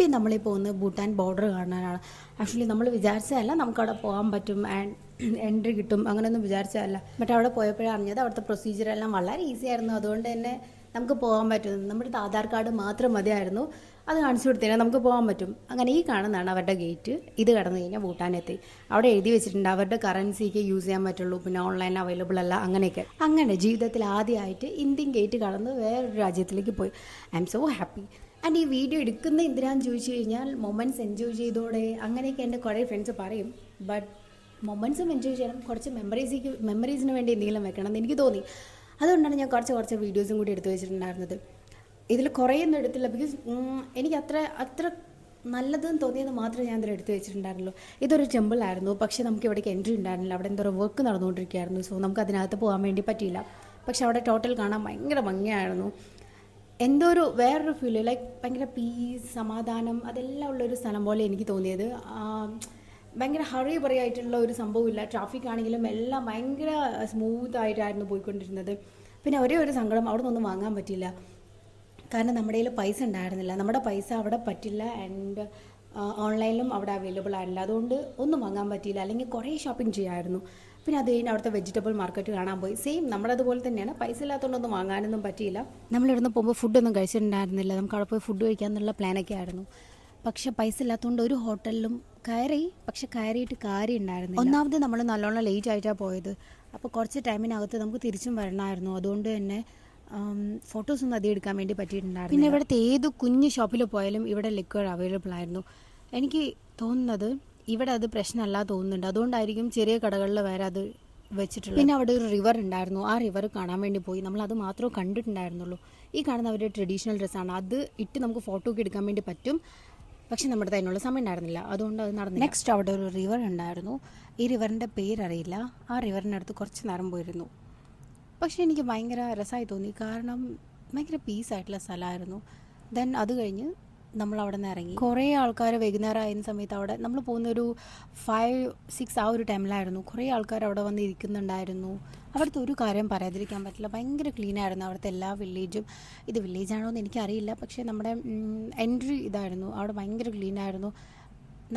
ഇപ്പം നമ്മളിപ്പോൾ ഒന്ന് ഭൂട്ടാൻ ബോർഡർ കാണാനാണ്. ആക്ച്വലി നമ്മൾ വിചാരിച്ചതല്ല നമുക്കവിടെ പോകാൻ പറ്റും ആൻഡ് എൻട്രി കിട്ടും അങ്ങനെയൊന്നും വിചാരിച്ചതല്ല. ബട്ട് അവിടെ പോയപ്പോഴാണ് അറിഞ്ഞത് അവിടുത്തെ പ്രൊസീജിയറെല്ലാം വളരെ ഈസി ആയിരുന്നു. അതുകൊണ്ട് തന്നെ നമുക്ക് പോകാൻ പറ്റും. നമ്മുടെ ആധാർ കാർഡ് മാത്രം മതിയായിരുന്നു, അത് കാണിച്ചു കൊടുത്തതിനാൽ നമുക്ക് പോകാൻ പറ്റും. അങ്ങനെ ഈ കാണുന്നതാണ് അവരുടെ ഗേറ്റ്. ഇത് കടന്നു കഴിഞ്ഞാൽ ഭൂട്ടാനെത്തി. അവിടെ എഴുതി വെച്ചിട്ടുണ്ട് അവരുടെ കറൻസിക്ക് യൂസ് ചെയ്യാൻ പറ്റുള്ളൂ, പിന്നെ ഓൺലൈൻ അവൈലബിൾ അല്ല, അങ്ങനെയൊക്കെ. അങ്ങനെ ജീവിതത്തിൽ ആദ്യമായിട്ട് ഇന്ത്യൻ ഗേറ്റ് കടന്ന് വേറൊരു രാജ്യത്തിലേക്ക് പോയി. I M so happy. And ഈ വീഡിയോ എടുക്കുന്ന എന്തിനാന്ന് ചോദിച്ചു കഴിഞ്ഞാൽ മൊമെൻറ്റ്സ് എൻജോയ് ചെയ്തോടെ അങ്ങനെയൊക്കെ എൻ്റെ കുറേ ഫ്രണ്ട്സ് പറയും. ബട്ട് മൊമെൻറ്റ്സും എൻജോയ് ചെയ്യണം, കുറച്ച് മെമ്മറീസിന് വേണ്ടി എന്തെങ്കിലും വെക്കണം എന്ന് എനിക്ക് തോന്നി. അതുകൊണ്ടാണ് ഞാൻ കുറച്ച് വീഡിയോസും കൂടി എടുത്തു വെച്ചിട്ടുണ്ടായിരുന്നത്. ഇതിൽ കുറേയൊന്നും എടുത്തില്ല, ബിക്കോസ് എനിക്ക് അത്ര നല്ലതെന്ന് തോന്നിയത് മാത്രമേ ഞാൻ ഇതിൽ എടുത്തു വെച്ചിട്ടുണ്ടായിരുന്നുള്ളൂ. ഇതൊരു ടെമ്പിളായിരുന്നു, പക്ഷേ നമുക്ക് ഇവിടേക്ക് എൻട്രി ഉണ്ടായിരുന്നില്ല. അവിടെ എന്തോ വർക്ക് നടന്നുകൊണ്ടിരിക്കുകയായിരുന്നു. സോ നമുക്ക് അതിനകത്ത് പോകാൻ വേണ്ടി പറ്റിയില്ല. പക്ഷേ അവിടെ ടോട്ടൽ കാണാൻ ഭയങ്കര ഭംഗിയായിരുന്നു. എന്തോ ഒരു വേറൊരു ഫീല്, ലൈക്ക് ഭയങ്കര പീസ്, സമാധാനം, അതെല്ലാം ഉള്ളൊരു സ്ഥലം പോലെ എനിക്ക് തോന്നിയത്. ഭയങ്കര ഹറി പറയായിട്ടുള്ള ഒരു സംഭവമില്ല. ട്രാഫിക് ആണെങ്കിലും എല്ലാം ഭയങ്കര സ്മൂത്തായിട്ടായിരുന്നു പോയിക്കൊണ്ടിരുന്നത്. പിന്നെ ഒരേ ഒരു സങ്കടം, അവിടെ നിന്നൊന്നും വാങ്ങാൻ പറ്റില്ല. കാരണം നമ്മുടെ കയ്യിൽ പൈസ ഉണ്ടായിരുന്നില്ല. നമ്മുടെ പൈസ അവിടെ പറ്റില്ല ആൻഡ് ഓൺലൈനിലും അവിടെ അവൈലബിൾ ആയിരുന്നില്ല. അതുകൊണ്ട് ഒന്നും വാങ്ങാൻ പറ്റിയില്ല. അല്ലെങ്കിൽ കുറേ ഷോപ്പിംഗ് ചെയ്യാമായിരുന്നു. പിന്നെ അത് കഴിഞ്ഞ് അവിടുത്തെ വെജിറ്റബിൾ മാർക്കറ്റ് കാണാൻ പോയി. സെയിം നമ്മുടെ അതുപോലെ തന്നെയാണ്. പൈസ ഇല്ലാത്തതുകൊണ്ടൊന്നും വാങ്ങാനൊന്നും പറ്റിയില്ല. നമ്മളിവിടുന്ന് പോകുമ്പോൾ ഫുഡൊന്നും കഴിച്ചിട്ടുണ്ടായിരുന്നില്ല. നമുക്ക് അവിടെ പോയി ഫുഡ് കഴിക്കാമെന്നുള്ള പ്ലാനൊക്കെ ആയിരുന്നു. പക്ഷേ പൈസ ഇല്ലാത്തതുകൊണ്ട് ഒരു ഹോട്ടലിലും കയറി, പക്ഷെ കയറിയിട്ട് കാര്യം ഉണ്ടായിരുന്നില്ല. ഒന്നാമത് നമ്മൾ നല്ലോണം ലേറ്റ് ആയിട്ടാണ് പോയത്. അപ്പോൾ കുറച്ച് ടൈമിനകത്ത് നമുക്ക് തിരിച്ചും വരണമായിരുന്നു. അതുകൊണ്ട് തന്നെ ഫോട്ടോസൊന്നും അധികം എടുക്കാൻ വേണ്ടി പറ്റിയിട്ടുണ്ടായിരുന്നു. പിന്നെ ഇവിടുത്തെ ഏത് കുഞ്ഞ് ഷോപ്പിൽ പോയാലും ഇവിടെ ലിക്വർ അവൈലബിൾ ആയിരുന്നു. എനിക്ക് തോന്നുന്നത് ഇവിടെ അത് പ്രശ്നമല്ല തോന്നുന്നുണ്ട്. അതുകൊണ്ടായിരിക്കും ചെറിയ കടകളിൽ വരെ അത് വെച്ചിട്ടുള്ളത്. പിന്നെ അവിടെ ഒരു റിവർ ഉണ്ടായിരുന്നു. ആ റിവർ കാണാൻ വേണ്ടി പോയി. നമ്മൾ അത് മാത്രമേ കണ്ടിട്ടുണ്ടായിരുന്നുള്ളൂ. ഈ കാണുന്ന അവരുടെ ട്രഡീഷണൽ ഡ്രസ്സാണ്. അത് ഇട്ട് നമുക്ക് ഫോട്ടോ ഒക്കെ എടുക്കാൻ വേണ്ടി പറ്റും. പക്ഷെ നമ്മുടെ അതിനുള്ള സമയം ഉണ്ടായിരുന്നില്ല, അതുകൊണ്ട് അത് നടന്നില്ല. നെക്സ്റ്റ് അവിടെ ഒരു റിവർ ഉണ്ടായിരുന്നു. ഈ റിവറിൻ്റെ പേരറിയില്ല. ആ റിവറിൻ്റെ അടുത്ത് കുറച്ച് നേരം പോയിരുന്നു. പക്ഷേ എനിക്ക് ഭയങ്കര രസമായി തോന്നി, കാരണം ഭയങ്കര പീസായിട്ടുള്ള സ്ഥലമായിരുന്നു. ദെൻ അത് കഴിഞ്ഞ് നമ്മൾ അവിടെ നിന്ന് ഇറങ്ങി. കുറേ ആൾക്കാർ വൈകുന്നേരം ആയിരുന്ന സമയത്ത് അവിടെ നമ്മൾ പോകുന്നൊരു 5-6 ആ ഒരു ടൈമിലായിരുന്നു. കുറേ ആൾക്കാർ അവിടെ വന്ന് ഇരിക്കുന്നുണ്ടായിരുന്നു. അവിടുത്തെ ഒരു കാര്യം പറയാതിരിക്കാൻ പറ്റില്ല, ഭയങ്കര ക്ലീനായിരുന്നു അവിടുത്തെ എല്ലാ വില്ലേജും. ഇത് വില്ലേജാണോ എന്ന് എനിക്കറിയില്ല, പക്ഷേ നമ്മുടെ എൻട്രി ഇതായിരുന്നു. അവിടെ ഭയങ്കര ക്ലീനായിരുന്നു.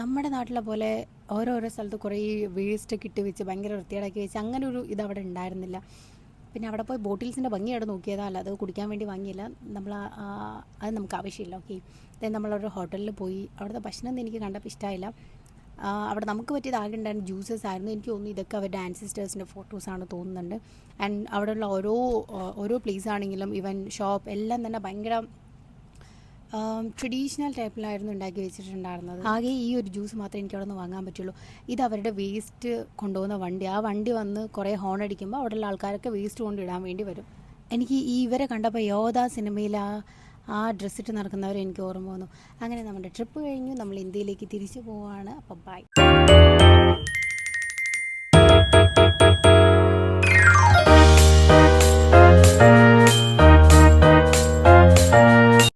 നമ്മുടെ നാട്ടിലെ പോലെ ഓരോരോ സ്ഥലത്ത് കുറേ വേസ്റ്റൊക്കെ ഇട്ട് വെച്ച് ഭയങ്കര വൃത്തികേടാക്കി വെച്ച് അങ്ങനെ ഒരു ഇതവിടെ ഉണ്ടായിരുന്നില്ല. പിന്നെ അവിടെ പോയി ബോട്ടിൽസിൻ്റെ ഭംഗിയായിട്ട് നോക്കിയതാ, അല്ല അത് കുടിക്കാൻ വേണ്ടി വാങ്ങിയില്ല. അത് നമുക്ക് ആവശ്യമില്ല. ഓക്കെ, നമ്മളൊരു ഹോട്ടലിൽ പോയി. അവിടുത്തെ ഭക്ഷണം എനിക്ക് കണ്ടപ്പോൾ ഇഷ്ടമായില്ല. അവിടെ നമുക്ക് പറ്റിയത് ആകെ ഉണ്ടായിരുന്ന ജ്യൂസസ് ആയിരുന്നു. എനിക്ക് തോന്നുന്നു ഇതൊക്കെ അവരുടെ ആൻസിസ്റ്റേഴ്സിൻ്റെ ഫോട്ടോസാണ് തോന്നുന്നുണ്ട്. ആൻഡ് അവിടെയുള്ള ഓരോ പ്ലേസ് ആണെങ്കിലും ഈവൻ ഷോപ്പ് എല്ലാം തന്നെ ഭയങ്കര ട്രഡീഷണൽ ടൈപ്പിലായിരുന്നു ഉണ്ടാക്കി വെച്ചിട്ടുണ്ടായിരുന്നത്. ആകെ ഈ ഒരു ജ്യൂസ് മാത്രമേ എനിക്ക് അവിടെ നിന്ന് വാങ്ങാൻ പറ്റുള്ളൂ. ഇത് അവരുടെ വേസ്റ്റ് കൊണ്ടുപോകുന്ന വണ്ടി. ആ വണ്ടി വന്ന് കുറേ ഹോൺ അടിക്കുമ്പോൾ അവിടെയുള്ള ആൾക്കാരൊക്കെ വേസ്റ്റ് കൊണ്ടിടാൻ വേണ്ടി വരും. എനിക്ക് ഇവരെ കണ്ടപ്പോൾ യോധ സിനിമയിൽ ആ ഡ്രസ്സിട്ട് നടക്കുന്നവരെ എനിക്ക് ഓർമ്മ വന്നു. അങ്ങനെ നമ്മുടെ ട്രിപ്പ് കഴിഞ്ഞു. നമ്മൾ ഇന്ത്യയിലേക്ക് തിരിച്ചു പോവുകയാണ്. അപ്പോൾ ബൈ.